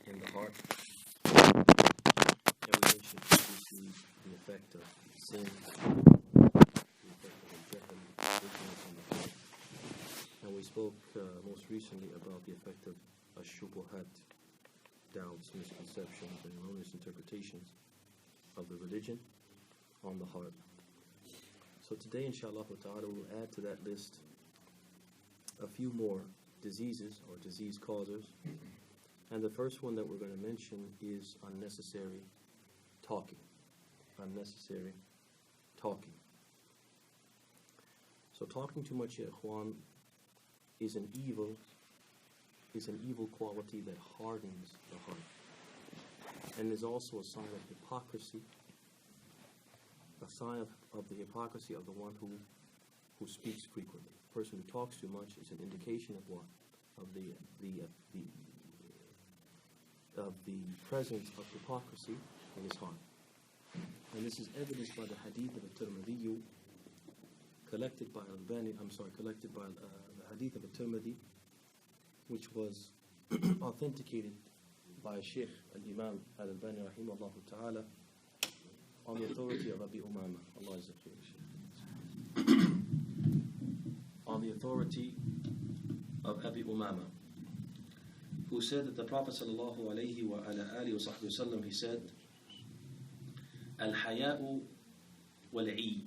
in the heart. And we mentioned previously the effect of sin, the effect of jahl, ignorance on the heart. And we spoke most recently about the effect of ash-shubuhat, doubts, misconceptions, and erroneous interpretations of the religion on the heart. So today, inshallah ta'ala, we'll add to that list a few more diseases or disease causers. And the first one that we're going to mention is unnecessary talking. Unnecessary talking. So talking too much, ya ikhwan, is an evil quality that hardens the heart, and is also a sign of hypocrisy, a sign of the hypocrisy of the one who speaks frequently. A person who talks too much is an indication of what? Of the presence of hypocrisy in his heart. And this is evidenced by the hadith of al-Tirmidhi, collected by the hadith of al-Tirmidhi, which was authenticated by Sheikh al-Imam al-Albani rahimahullah ta'ala on the authority of Abi Umama. Allah is on the authority of Abi Umama, who said that the Prophet sallallahu alayhi wa ala alihi wa sahbihi wasallam, he said, Al-haya'u wal-'i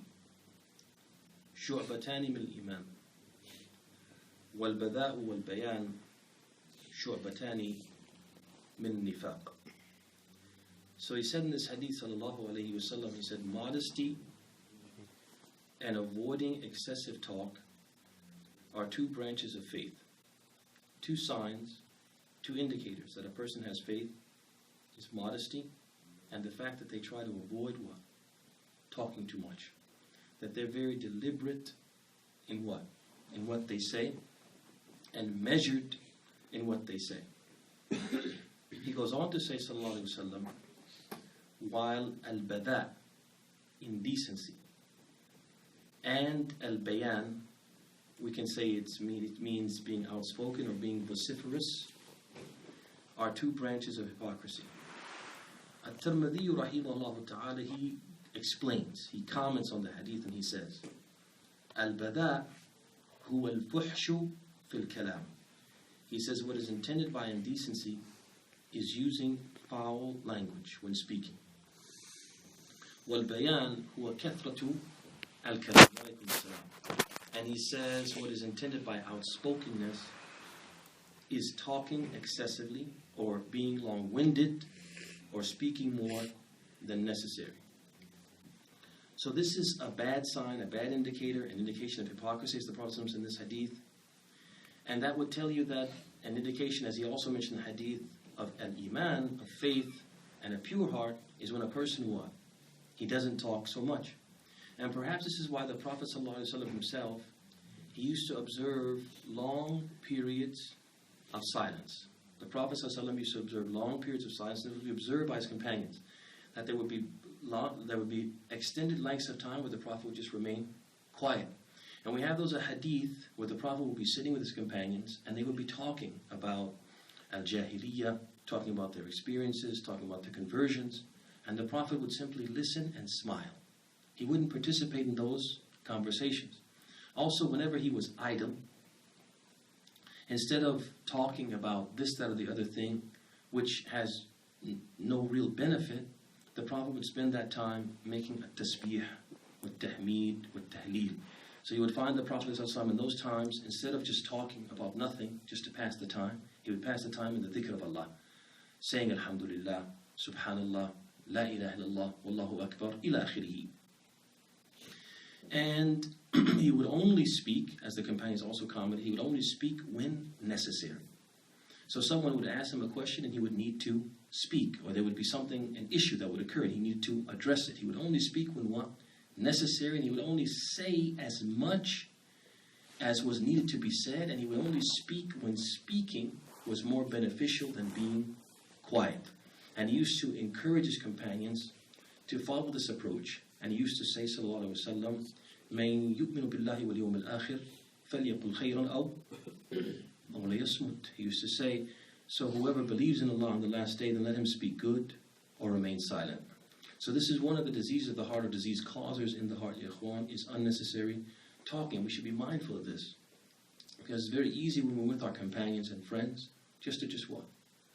shu'batani min al-iman wal-bada'u wal-bayan shu'batani min nifaq. So he said in this hadith sallallahu alayhi wa sallam, he said, modesty and avoiding excessive talk are two branches of faith, two signs, two indicators that a person has faith is modesty and the fact that they try to avoid what? Talking too much. That they're very deliberate in what? In what they say, and measured in what they say. He goes on to say, sallallahu alayhi wa sallam, while al-bada, indecency, and al-bayan, we can say it means being outspoken or being vociferous, are two branches of hypocrisy. At-Tirmidhi rahimahullah ta'ala, he explains, he comments on the hadith, and he says, Al-bada huwa al-fuhshu fil kalam. He says what is intended by indecency is using foul language when speaking. Wal-bayan huwa kathratu al-kalam. And he says what is intended by outspokenness is talking excessively or being long-winded or speaking more than necessary. So this is a bad sign, a bad indicator, an indication of hypocrisy, as the Prophet says in this hadith. And that would tell you that an indication, as he also mentioned in the hadith, of al-iman, of faith, and a pure heart, is when a person what? He doesn't talk so much. And perhaps this is why the Prophet ﷺ himself, he used to observe long periods of silence. The Prophet ﷺ used to observe long periods of silence, and it would be observed by his companions that there would be extended lengths of time where the Prophet would just remain quiet. And we have those hadith where the Prophet would be sitting with his companions and they would be talking about al-jahiliyyah, talking about their experiences, talking about their conversions, and the Prophet would simply listen and smile. He wouldn't participate in those conversations. Also, whenever he was idle, instead of talking about this, that, or the other thing, which has no real benefit, the Prophet would spend that time making a tasbih, with tahmeed, with tahleel. So you would find the Prophet ﷺ in those times, instead of just talking about nothing, just to pass the time, he would pass the time in the dhikr of Allah, saying Alhamdulillah, Subhanallah, La ilaha illallah, Wallahu Akbar, ila akhirihi. And he would only speak, as the companions also commented, he would only speak when necessary. So someone would ask him a question and he would need to speak, or there would be an issue that would occur and he needed to address it. He would only speak when what? Necessary, and he would only say as much as was needed to be said, and he would only speak when speaking was more beneficial than being quiet. And he used to encourage his companions to follow this approach, and he used to say, sallallahu alaihi wasallam, "Man yu'minu billahi wal yawmil akhir falyaqul khayran aw liyasmut." He used to say, So whoever believes in Allah on the last day, then let him speak good or remain silent. So this is one of the diseases of the heart, or disease causers in the heart, ya ikhwan, is unnecessary talking. We should be mindful of this. Because it's very easy when we're with our companions and friends, just to what?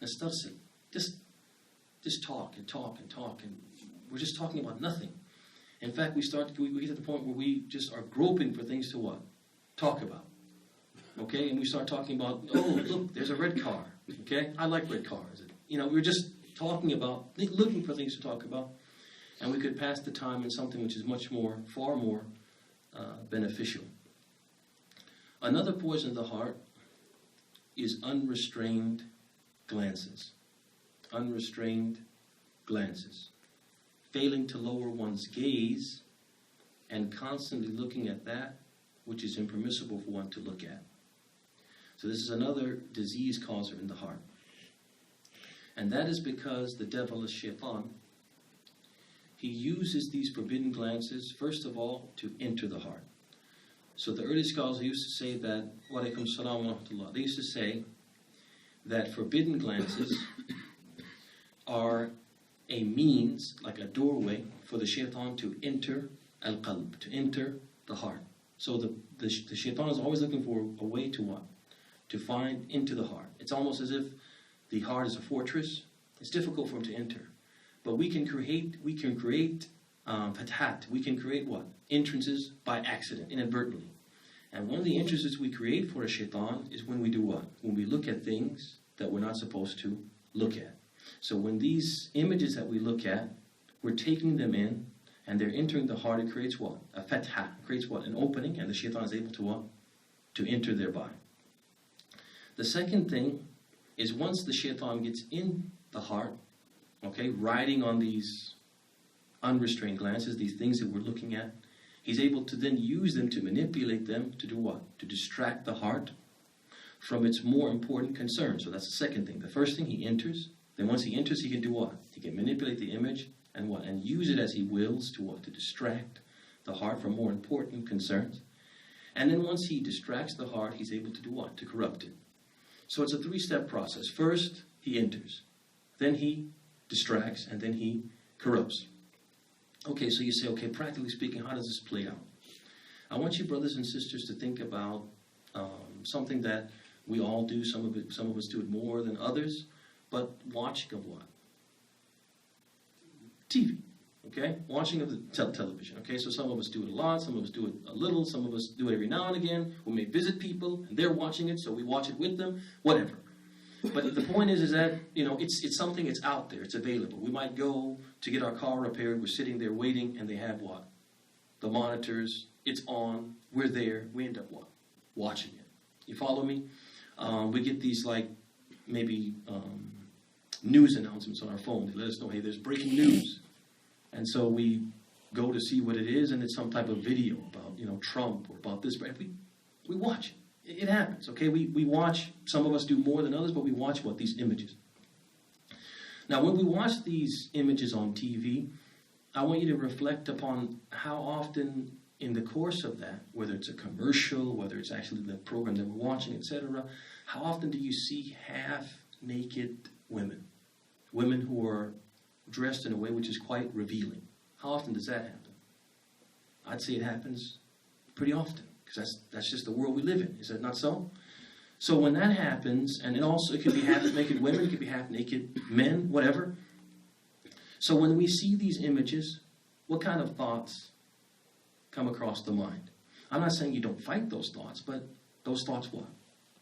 Nastarsil. Just talk and talk and talk, and we're just talking about nothing. In fact, we get to the point where we just are groping for things to what? Talk about. Okay? And we start talking about, oh, look, there's a red car. Okay? I like red cars. We're just talking about, looking for things to talk about. And we could pass the time in something which is far more beneficial. Another poison of the heart is unrestrained glances. Unrestrained glances. Failing to lower one's gaze and constantly looking at that which is impermissible for one to look at. So this is another disease causer in the heart. And that is because the devil is shaitan. He uses these forbidden glances, first of all, to enter the heart. So the early scholars used to say that, wa alaikum salam wa rahmatullah, they used to say that forbidden glances are a means, like a doorway, for the shaitan to enter al-qalb, to enter the heart. So the shaitan is always looking for a way to what? To find into the heart. It's almost as if the heart is a fortress. It's difficult for him to enter. But we can create fathat. We can create what? Entrances by accident, inadvertently. And one of the entrances we create for a shaitan is when we do what? When we look at things that we're not supposed to look at. So when these images that we look at, we're taking them in, and they're entering the heart, it creates what? A fatha. It creates what? An opening, and the shaitan is able to what? To enter thereby. The second thing is once the shaitan gets in the heart, okay, riding on these unrestrained glances, these things that we're looking at, he's able to then use them to manipulate them to do what? To distract the heart from its more important concerns. So that's the second thing. The first thing, he enters. Then once he enters, he can do what? He can manipulate the image and what? And use it as he wills to what? To distract the heart from more important concerns. And then once he distracts the heart, he's able to do what? To corrupt it. So it's a three-step process. First, he enters. Then he distracts, and then he corrupts. Okay, so you say, okay, practically speaking, how does this play out? I want you brothers and sisters to think about something that we all do. Some of us do it more than others, but watching of what? TV, okay? Watching of the television, okay? So some of us do it a lot, some of us do it a little, some of us do it every now and again. We may visit people, and they're watching it, so we watch it with them, whatever. But the point is that, it's something that's out there. It's available. We might go to get our car repaired. We're sitting there waiting, and they have what? The monitors. It's on. We're there. We end up what? Watching it. You follow me? We get these, maybe news announcements on our phone. They let us know, hey, there's breaking news. And so we go to see what it is, and it's some type of video about, Trump or about this. But we watch it. It happens, okay? We watch, some of us do more than others, but we watch what? These images. Now, when we watch these images on TV, I want you to reflect upon how often in the course of that, whether it's a commercial, whether it's actually the program that we're watching, etc., how often do you see half-naked women? Women who are dressed in a way which is quite revealing. How often does that happen? I'd say it happens pretty often. Because that's just the world we live in. Is that not so? So when that happens, and it could be half-naked women, it could be half-naked men, whatever. So when we see these images, what kind of thoughts come across the mind? I'm not saying you don't fight those thoughts, but those thoughts what?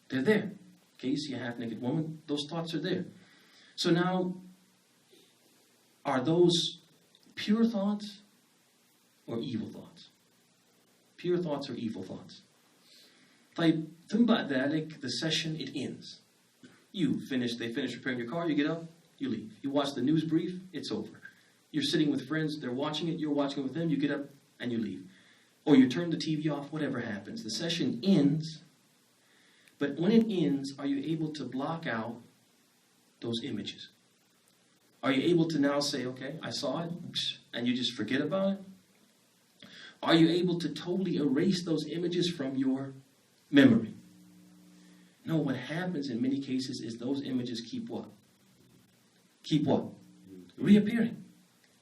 They're there. Okay, you see a half-naked woman, those thoughts are there. So now, are those pure thoughts or evil thoughts? Pure thoughts or evil thoughts? ثم بعد ذلك, the session, it ends. They finish repairing your car, you get up, you leave. You watch the news brief, it's over. You're sitting with friends, they're watching it, you're watching it with them, you get up and you leave. Or you turn the TV off, whatever happens. The session ends, but when it ends, are you able to block out those images? Are you able to now say, okay, I saw it, and you just forget about it? Are you able to totally erase those images from your memory? No, what happens in many cases is those images keep what? Keep what? Reappearing.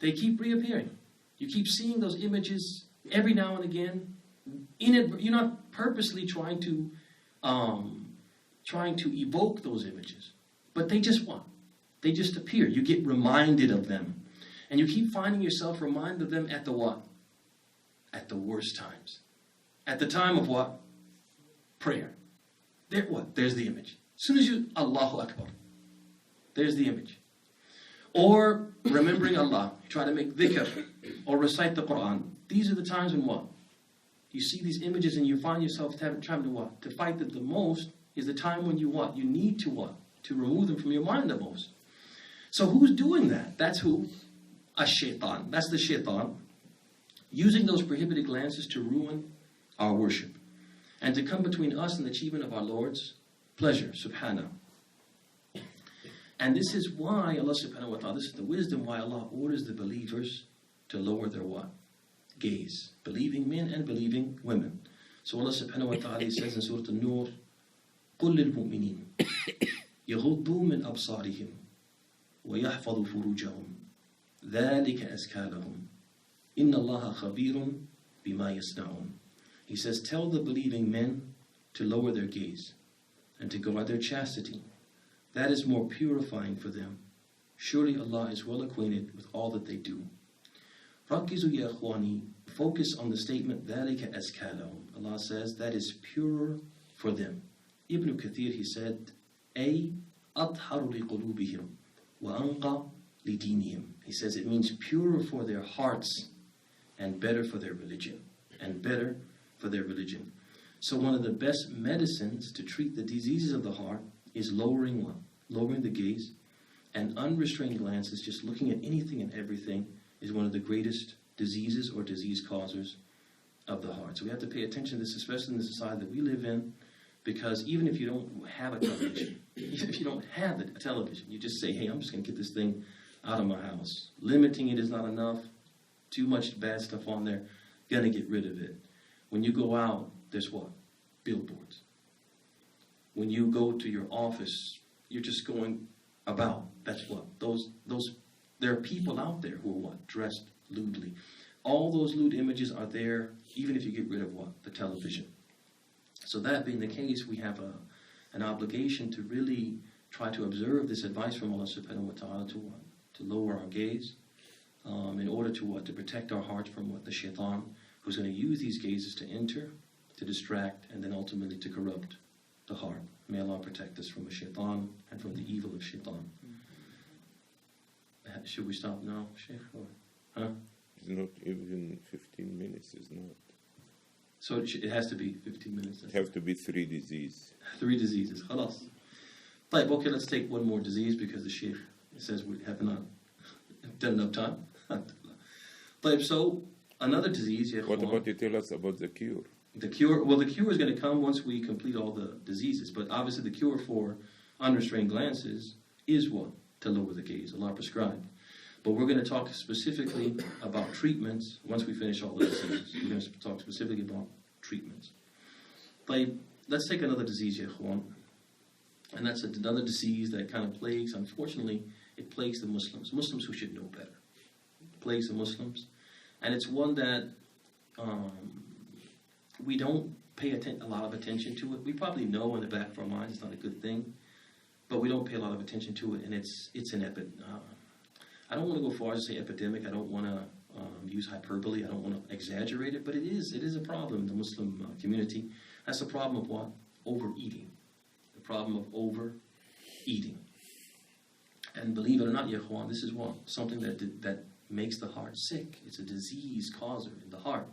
They keep reappearing. You keep seeing those images every now and again. You're not purposely trying to evoke those images, but they just what? They just appear. You get reminded of them, and you keep finding yourself reminded of them at the what? At the worst times. At the time of what? Prayer. There what? There's the image. As soon as you Allahu Akbar, there's the image. Or remembering Allah, you try to make dhikr or recite the Quran. These are the times when what? You see these images and you find yourself trying to what? To fight them the most is the time when you what? You need to what? To remove them from your mind the most. So who's doing that? That's who? Ash-Shaytan. That's the Shaytan. Using those prohibited glances to ruin our worship. And to come between us and the achievement of our Lord's pleasure. Subhanahu. And this is why Allah subhanahu wa ta'ala, this is the wisdom why Allah orders the believers to lower their what? Gaze. Believing men and believing women. So Allah subhanahu wa ta'ala says in Surah An-Nur, قُلْ لِلْمُؤْمِنِينَ يَغُضُّوا مِنْ أَبْصَارِهِمْ وَيَحْفَظُوا فُرُوجَهُمْ ذَلِكَ أَزْكَى لَهُمْ إِنَّ اللَّهَ خَبِيرٌ بِمَا يَصْنَعُونَ. He says, tell the believing men to lower their gaze and to guard their chastity. That is more purifying for them. Surely Allah is well acquainted with all that they do. Rakizu ya akhwani, focus on the statement, ذَلِكَ أَزْكَى لَهُمْ. Allah says, that is purer for them. Ibn Kathir, he said, أي أطهر لقلوبهم وأنقى لدينهم. He says it means purer for their hearts and better for their religion. And better for their religion. So one of the best medicines to treat the diseases of the heart is lowering what? Lowering the gaze. And unrestrained glances, just looking at anything and everything, is one of the greatest diseases or disease causers of the heart. So we have to pay attention to this, especially in the society that we live in, because even if you don't have a television, even if you don't have a television, you just say, hey, I'm just going to get this thing out of my house. Limiting it is not enough. Too much bad stuff on there. Going to get rid of it. When you go out, there's what? Billboards. When you go to your office, you're just going about. That's what? There are people out there who are what? Dressed lewdly. All those lewd images are there, even if you get rid of what? The television. So that being the case, we have an obligation to really try to observe this advice from Allah subhanahu wa ta'ala to what? To lower our gaze, in order to what? To protect our hearts from what? The shaitan, who's going to use these gazes to enter, to distract, and then ultimately to corrupt the heart. May Allah protect us from the shaitan and from the evil of shaitan. Should we stop now, Sheikh? Or, huh? It's not even 15 minutes, it's not. So it has to be 15 minutes. It has to be 3 diseases. 3 diseases. Khalas. Okay, let's take one more disease because the Sheikh says we have not done enough time. So another disease. What about you tell us about the cure? The cure, well, the cure is going to come once we complete all the diseases. But obviously the cure for unrestrained glances is what? To lower the gaze. Allah prescribed. But we're going to talk specifically about treatments once we finish all the diseases. We're going to talk specifically about treatments. Let's take another disease, ya ikhwan. And that's another disease that kind of plagues, unfortunately, it plagues the Muslims. Muslims who should know better. It plagues the Muslims. And it's one that we don't pay a lot of attention to it. We probably know in the back of our minds it's not a good thing, but we don't pay a lot of attention to it, and it's an I don't want to go far as to say epidemic. I don't want to use hyperbole. I don't want to exaggerate it, but it is a problem in the Muslim community. That's the problem of what? Overeating. The problem of overeating. And believe it or not, ya ikhwan, this is what? Something that makes the heart sick. It's a disease causer in the heart.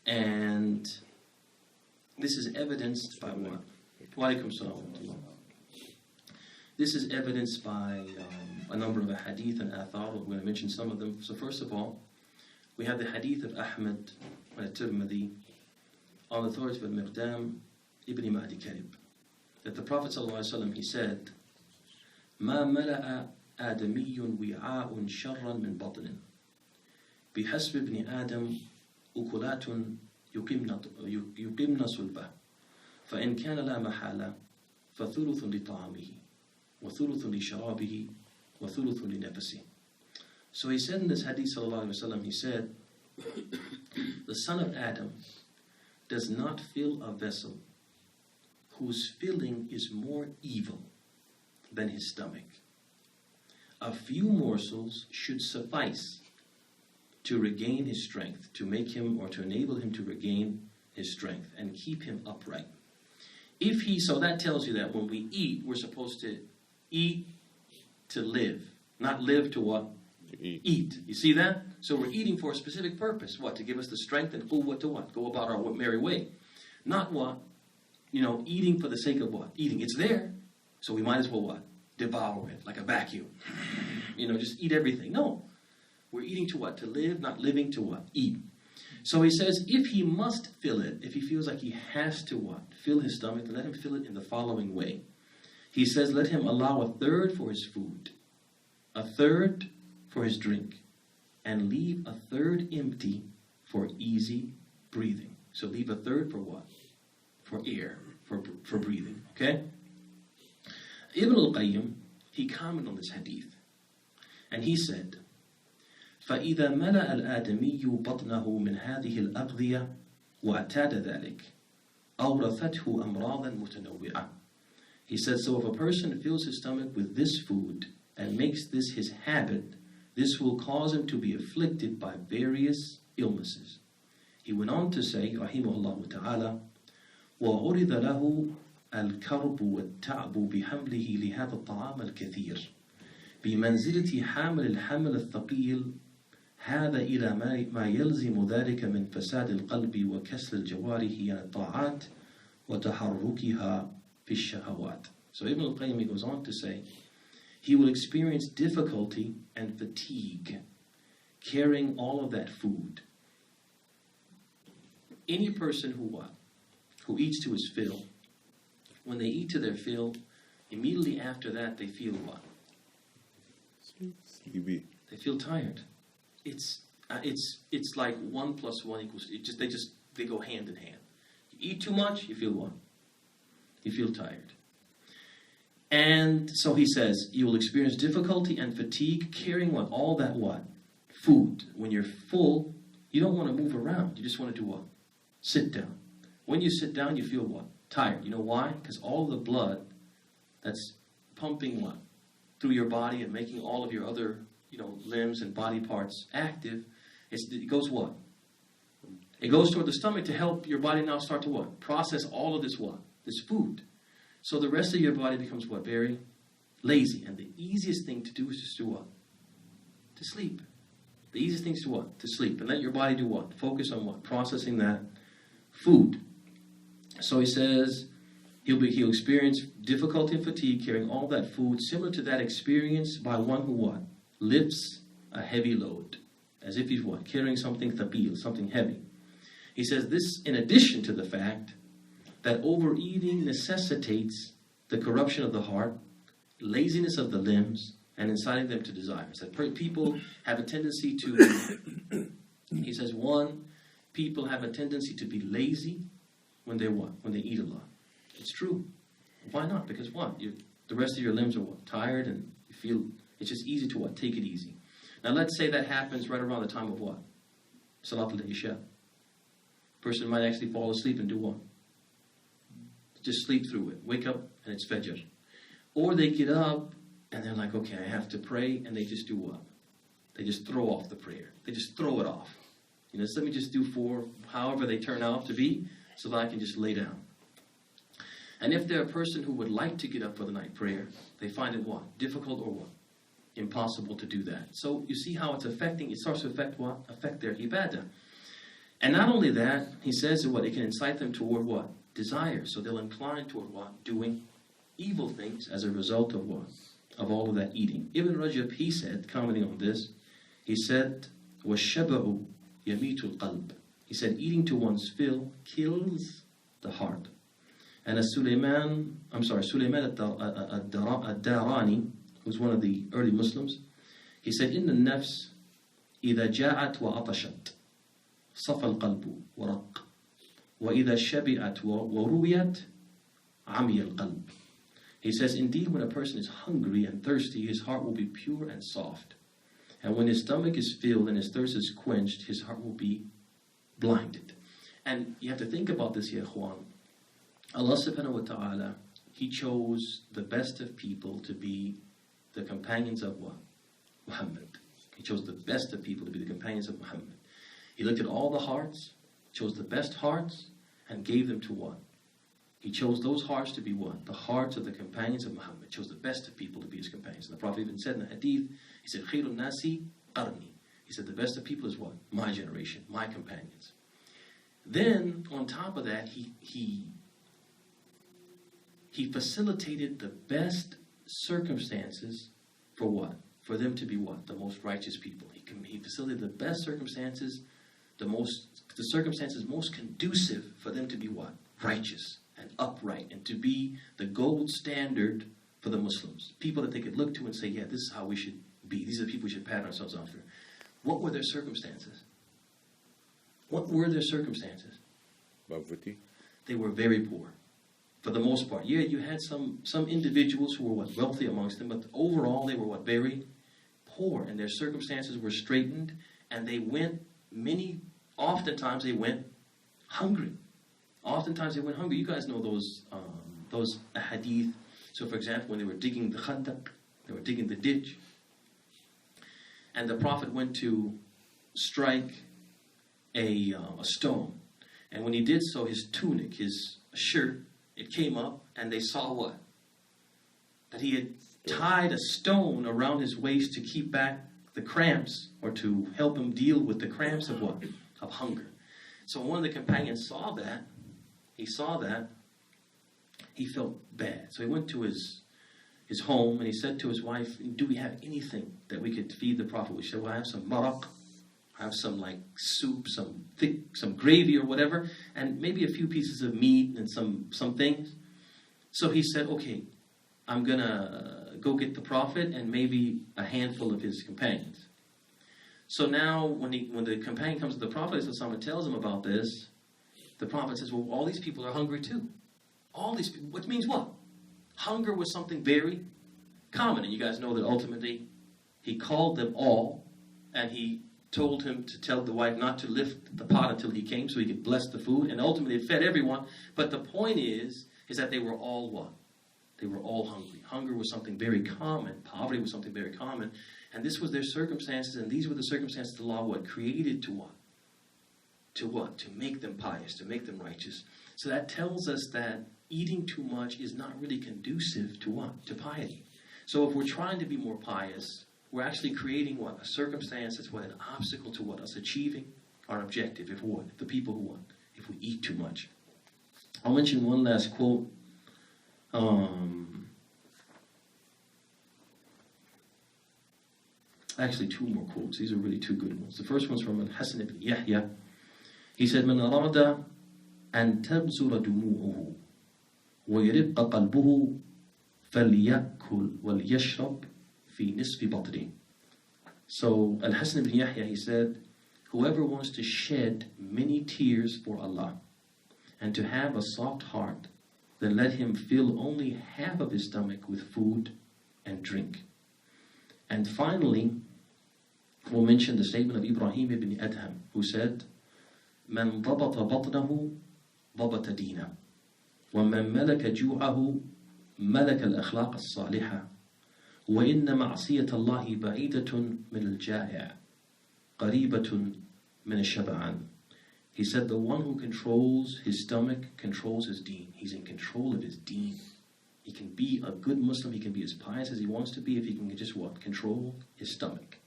And this is evidenced by what? Wa alaikum salam. This is evidenced by a number of hadith and athar. We're going to mention some of them. So first of all, we have the hadith of Ahmad al-Tirmidhi on the authority of al-Miqdam ibn Ma'di Karib, that the Prophet ﷺ, he said, مَا مَلَأَ آدَمِيٌّ وِعَاءٌ شَرًّا مِنْ بَطْنٍ بِحَسْبِ ابْنِ آدَمْ أُكُلَاتٌ يُقِمْنَ صُلْبَهُ فَإِنْ كَانَ لَا مَحَالَةً فَثُلُثٌ لِطَعَامِهِ وَثُلُثٌ لِشَرَابِهِ وَثُلُثٌ لِنَفَسِهِ. So he said in this hadith, sallallahu alaihi wasallam, he said, the son of Adam does not fill a vessel whose filling is more evil than his stomach. A few morsels should suffice to regain his strength, to make him or to enable him to regain his strength and keep him upright. So that tells you that when we eat, we're supposed to eat to live, not live to what? Eat. You see that? So we're eating for a specific purpose. What? To give us the strength and quwwah to what? Go about our merry way. Not what? Eating for the sake of what? Eating. It's there. So we might as well what? Devour it like a vacuum. Just eat everything. No. We're eating to what? To live, not living to what? Eat. So he says, if he must fill it, if he feels like he has to what? Fill his stomach, then let him fill it in the following way. He says, let him allow a third for his food, a third for his drink, and leave a third empty for easy breathing. So leave a third for what? For air, for breathing. Okay? Ibn al-Qayyim, he commented on this hadith, and he said, فَإِذَا مَلَأَ الْآدَمِيُّ بَطْنَهُ مِنْ هَذِهِ الْأَغْذِيَةِ وَاعْتَادَ ذَلِكَ أَوْرَثَتْهُ أَمْرَاضًا مُتَنَوِّعًا. He said, so if a person fills his stomach with this food and makes this his habit, this will cause him to be afflicted by various illnesses. He went on to say, rahimahullah ta'ala, وَعُرِضَ لَهُ الْكَرْبُ وَالتَّعْبُ بِحَمْلِهِ لِهَذَا الطَّعَامَ الْكَثِيرِ بمنزلة حامل الحمل الثقيل هذا إلى ما يلزم ذلك من فساد القلب وكسر الجوارح عن الطاعات وتحركها في الشهوات. So Ibn al-Qayyim goes on to say, he will experience difficulty and fatigue carrying all of that food. Any person who eats to his fill, when they eat to their fill, immediately after that they feel what? Sleepy. They feel tired. It's like 1 + 1 equals. They go hand in hand. You eat too much, you feel what? You feel tired. And so he says, you will experience difficulty and fatigue carrying what? All that what? Food. When you're full, you don't want to move around. You just want to do what? Sit down. When you sit down, you feel what? Tired. You know why? Because all the blood that's pumping what? Through your body and making all of your other, limbs and body parts active, it goes what? It goes toward the stomach to help your body now start to what? Process all of this what? This food. So the rest of your body becomes what? Very lazy. And the easiest thing to do is just do what? To sleep. The easiest thing is to what? To sleep. And let your body do what? Focus on what? Processing that food. So he says, he'll experience difficulty and fatigue carrying all that food, similar to that experience by one who what? Lifts a heavy load. As if he's what? Carrying something thaqeel, something heavy. He says this in addition to the fact that overeating necessitates the corruption of the heart, laziness of the limbs, and inciting them to desires. That people have a tendency to, he says, people have a tendency to be lazy when they what? When they eat a lot. It's true. Why not? Because what? The rest of your limbs are what? Tired, and you feel it's just easy to what? Take it easy. Now let's say that happens right around the time of what? Salat al-Isha. Person might actually fall asleep and do what? Just sleep through it. Wake up and it's Fajr. Or they get up and they're like, okay, I have to pray, and they just do what? They just throw off the prayer. They just throw it off. So let me just do 4, however they turn out to be, so that I can just lay down. And if they're a person who would like to get up for the night prayer, they find it what? Difficult or what? Impossible to do that. So you see how it starts to affect what? Affect their ibadah. And not only that, he says what? It can incite them toward what? Desire. So they'll incline toward what? Doing evil things as a result of what? Of all of that eating. Ibn Rajab, he said, commenting on this, he said, وَالشَّبَعُ يَمِيتُ الْقَلْبِ. He said, eating to one's fill kills the heart. And Sulaiman al-Darani, who's one of the early Muslims, he said, إِنَّ النَّفْسِ إِذَا جَاءَتْ وَعَطَشَتْ صَفَى الْقَلْبُ وَرَقَّ وَإِذَا شَبِعَتْ وَرُوِيَتْ عَمِيَ الْقَلْبُ. He says, indeed, when a person is hungry and thirsty, his heart will be pure and soft. And when his stomach is filled and his thirst is quenched, his heart will be blinded. And you have to think about this, ya ikhwan. Allah subhanahu wa ta'ala, He chose the best of people to be the companions of what? Muhammad. He chose the best of people to be the companions of Muhammad. He looked at all the hearts, chose the best hearts, and gave them to what? He chose those hearts to be what? The hearts of the companions of Muhammad. Chose the best of people to be his companions. And the Prophet even said in the hadith, he said, Khairun nasi qarni. He said, the best of people is what? My generation, my companions. Then, on top of that, he facilitated the best circumstances for what? For them to be what? The most righteous people. He facilitated the best circumstances, the circumstances most conducive for them to be what? Righteous and upright, and to be the gold standard for the Muslims. People that they could look to and say, yeah, this is how we should be. These are the people we should pattern ourselves after. What were their circumstances? What were their circumstances? Poverty. They were very poor, for the most part. Yeah, you had some individuals who were what? Wealthy amongst them, but overall they were what? Very poor, and their circumstances were straitened, and they went, oftentimes they went hungry. Oftentimes they went hungry. You guys know those hadith. So for example, when they were digging the khandaq, they were digging the ditch, and the Prophet went to strike a stone. And when he did so, his tunic, his shirt, it came up, and they saw what? That he had tied a stone around his waist to keep back the cramps, or to help him deal with the cramps of what? Of hunger. So when one of the companions saw that, he felt bad. So he went to his home, and he said to his wife, do we have anything that we could feed the Prophet? She said, well, I have some maraq, I have some like soup, some gravy or whatever, and maybe a few pieces of meat and some things. So he said, okay, I'm going to go get the Prophet and maybe a handful of his companions. So now when the companion comes to the Prophet, someone tells him about this, the Prophet says, well, all these people are hungry too. All these people, which means what? Hunger was something very common. And you guys know that ultimately he called them all, and he told him to tell the wife not to lift the pot until he came so he could bless the food. And ultimately it fed everyone. But the point is that they were all what? They were all hungry. Hunger was something very common. Poverty was something very common. And this was their circumstances, and these were the circumstances the law what? Created to what? To what? To make them pious, to make them righteous. So that tells us that eating too much is not really conducive to what? To piety. So if we're trying to be more pious, we're actually creating what? A circumstance that's what? An obstacle to what? Us achieving our objective. If what? The people who what? If we eat too much. I'll mention one last quote. Actually, two more quotes. These are really two good ones. The first one's from al-Hasan ibn Yahya. He said, من أراد أن تبزر دموعه ويرق قلبه فليأكل وليشرب في نصف بطنه. So al-Hasan ibn Yahya, he said, whoever wants to shed many tears for Allah and to have a soft heart, then let him fill only half of his stomach with food and drink. And finally, we'll mention the statement of Ibrahim ibn Adham, who said, من ضبط بطنه ضبط دينه ومن ملك جوعه ملك الأخلاق الصالحة وإن معصية الله بعيدة من الجائع قريبة من الشبعان. He said, the one who controls his stomach controls his deen. He's in control of his deen. He can be a good Muslim, he can be as pious as he wants to be if he can just what? Control his stomach.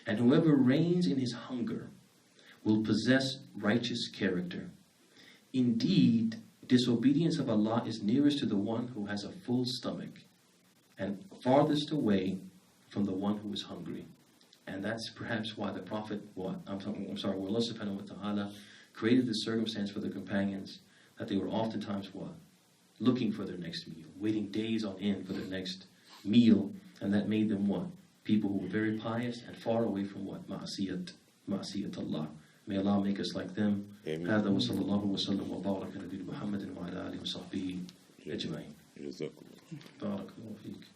And whoever reigns in his hunger will possess righteous character. Indeed, disobedience of Allah is nearest to the one who has a full stomach and farthest away from the one who is hungry. And that's perhaps why the Prophet, where Allah subhanahu wa ta'ala created this circumstance for the companions, that they were oftentimes what? Looking for their next meal, waiting days on end for their next meal, and that made them what? People who were very pious and far away from what? Ma'asiyat Allah. May Allah make us like them. هذا وصلى الله وسلم وبارك على محمد وعلى آله وصحبه أجمعين. بارك الله فيك.